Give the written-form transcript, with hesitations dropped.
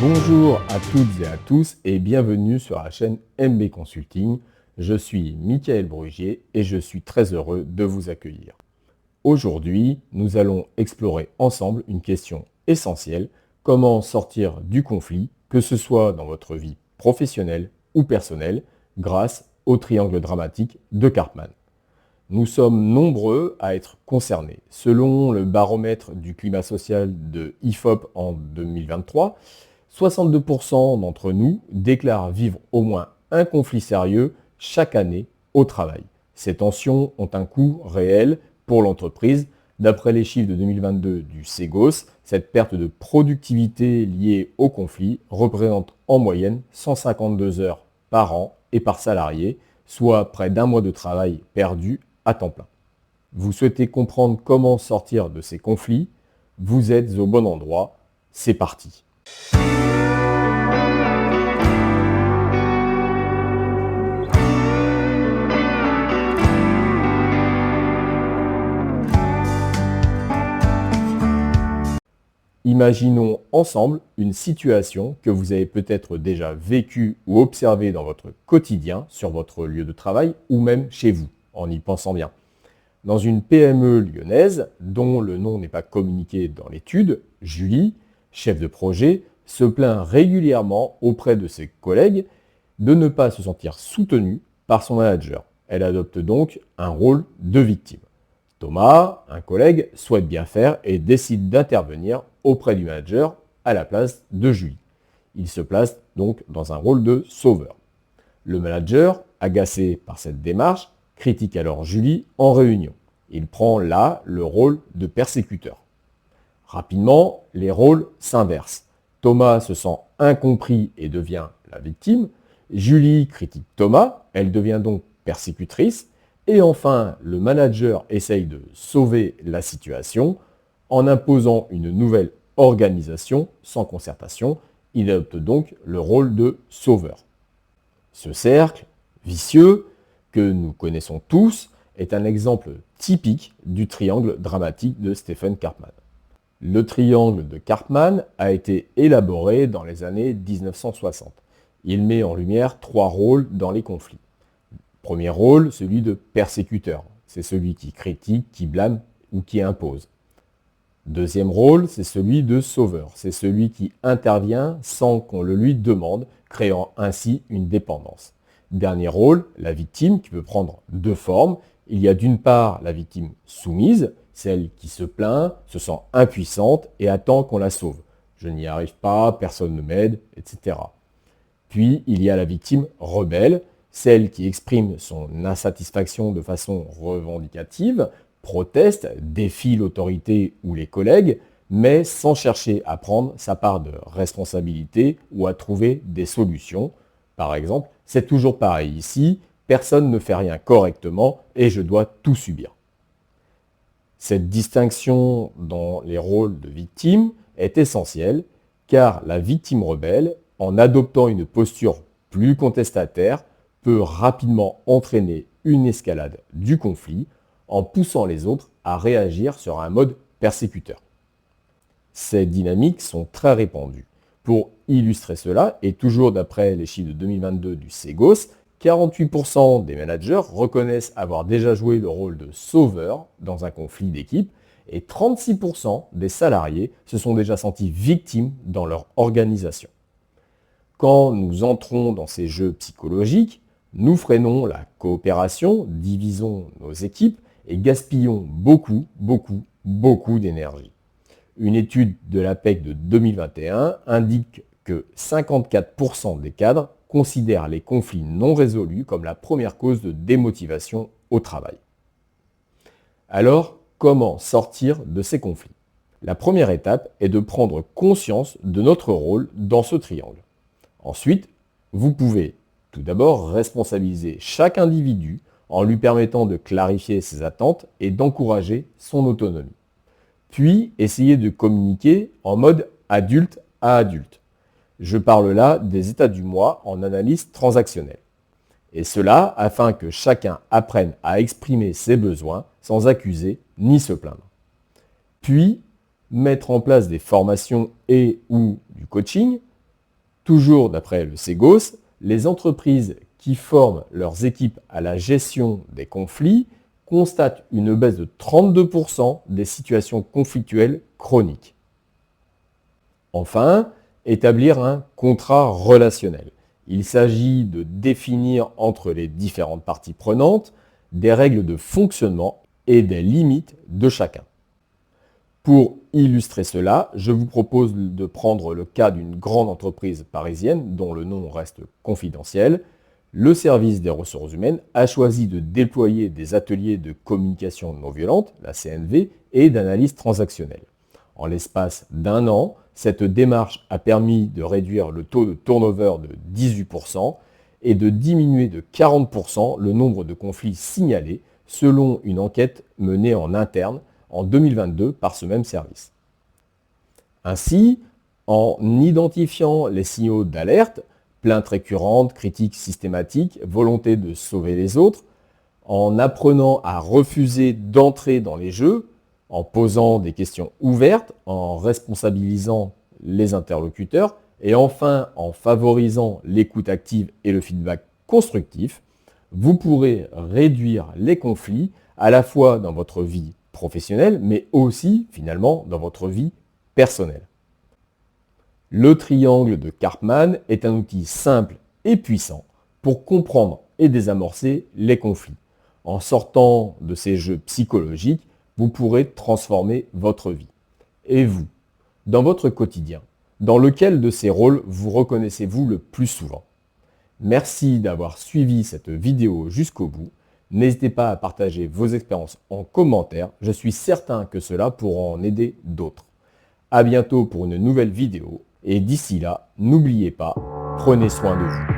Bonjour à toutes et à tous et bienvenue sur la chaîne MB Consulting. Je suis Mickaël Brugier et je suis très heureux de vous accueillir. Aujourd'hui, nous allons explorer ensemble une question essentielle: comment sortir du conflit, que ce soit dans votre vie professionnelle ou personnelle, grâce au triangle dramatique de Karpman. Nous sommes nombreux à être concernés. Selon le baromètre du climat social de IFOP en 2023, 62% d'entre nous déclarent vivre au moins un conflit sérieux chaque année au travail. Ces tensions ont un coût réel pour l'entreprise. D'après les chiffres de 2022 du Segos, cette perte de productivité liée au conflit représente en moyenne 152 heures par an et par salarié, soit près d'un mois de travail perdu à temps plein. Vous souhaitez comprendre comment sortir de ces conflits? Vous êtes au bon endroit. C'est parti. Imaginons ensemble une situation que vous avez peut-être déjà vécue ou observée dans votre quotidien, sur votre lieu de travail ou même chez vous, en y pensant bien. Dans une PME lyonnaise, dont le nom n'est pas communiqué dans l'étude, Julie, chef de projet, se plaint régulièrement auprès de ses collègues de ne pas se sentir soutenue par son manager. Elle adopte donc un rôle de victime. Thomas, un collègue, souhaite bien faire et décide d'intervenir auprès du manager à la place de Julie. Il se place donc dans un rôle de sauveur. Le manager, agacé par cette démarche, critique alors Julie en réunion. Il prend là le rôle de persécuteur. Rapidement, les rôles s'inversent. Thomas se sent incompris et devient la victime. Julie critique Thomas, elle devient donc persécutrice. Et enfin, le manager essaye de sauver la situation en imposant une nouvelle organisation sans concertation. Il adopte donc le rôle de sauveur. Ce cercle vicieux, que nous connaissons tous, est un exemple typique du triangle dramatique de Stephen Karpman. Le triangle de Karpman a été élaboré dans les années 1960. Il met en lumière 3 rôles dans les conflits. Premier rôle, celui de persécuteur. C'est celui qui critique, qui blâme ou qui impose. Deuxième rôle, c'est celui de sauveur. C'est celui qui intervient sans qu'on le lui demande, créant ainsi une dépendance. Dernier rôle, la victime, qui peut prendre 2 formes. Il y a d'une part la victime soumise, celle qui se plaint, se sent impuissante et attend qu'on la sauve. Je n'y arrive pas, personne ne m'aide, etc. Puis il y a la victime rebelle, celle qui exprime son insatisfaction de façon revendicative, proteste, défie l'autorité ou les collègues, mais sans chercher à prendre sa part de responsabilité ou à trouver des solutions. Par exemple, c'est toujours pareil ici, personne ne fait rien correctement et je dois tout subir. Cette distinction dans les rôles de victime est essentielle car la victime rebelle, en adoptant une posture plus contestataire, peut rapidement entraîner une escalade du conflit en poussant les autres à réagir sur un mode persécuteur. Ces dynamiques sont très répandues. Pour illustrer cela, et toujours d'après les chiffres de 2022 du Segos, 48% des managers reconnaissent avoir déjà joué le rôle de sauveur dans un conflit d'équipe et 36% des salariés se sont déjà sentis victimes dans leur organisation. Quand nous entrons dans ces jeux psychologiques, nous freinons la coopération, divisons nos équipes et gaspillons beaucoup d'énergie. Une étude de l'APEC de 2021 indique que 54% des cadres considèrent les conflits non résolus comme la première cause de démotivation au travail. Alors, comment sortir de ces conflits? La première étape est de prendre conscience de notre rôle dans ce triangle. Ensuite, vous pouvez tout d'abord responsabiliser chaque individu en lui permettant de clarifier ses attentes et d'encourager son autonomie. Puis, essayez de communiquer en mode adulte à adulte. Je parle là des états du moi en analyse transactionnelle. Et cela afin que chacun apprenne à exprimer ses besoins sans accuser ni se plaindre. Puis, mettre en place des formations et ou du coaching Toujours d'après le Segos, les entreprises qui forment leurs équipes à la gestion des conflits constatent une baisse de 32% des situations conflictuelles chroniques. Enfin, établir un contrat relationnel. Il s'agit de définir entre les différentes parties prenantes des règles de fonctionnement et des limites de chacun. Pour illustrer cela, je vous propose de prendre le cas d'une grande entreprise parisienne dont le nom reste confidentiel. Le service des ressources humaines a choisi de déployer des ateliers de communication non violente, la CNV, et d'analyse transactionnelle. En l'espace d'un an, cette démarche a permis de réduire le taux de turnover de 18% et de diminuer de 40% le nombre de conflits signalés selon une enquête menée en interne en 2022 par ce même service. Ainsi, en identifiant les signaux d'alerte, plaintes récurrentes, critiques systématiques, volonté de sauver les autres, en apprenant à refuser d'entrer dans les jeux, en posant des questions ouvertes, en responsabilisant les interlocuteurs et enfin en favorisant l'écoute active et le feedback constructif, vous pourrez réduire les conflits à la fois dans votre vie professionnelle mais aussi finalement dans votre vie personnelle. Le triangle de Karpman est un outil simple et puissant pour comprendre et désamorcer les conflits. En sortant de ces jeux psychologiques, vous pourrez transformer votre vie. Et vous, dans votre quotidien, dans lequel de ces rôles vous reconnaissez-vous le plus souvent? Merci d'avoir suivi cette vidéo jusqu'au bout. N'hésitez pas à partager vos expériences en commentaire. Je suis certain que cela pourra en aider d'autres. À bientôt pour une nouvelle vidéo. Et d'ici là, n'oubliez pas, prenez soin de vous.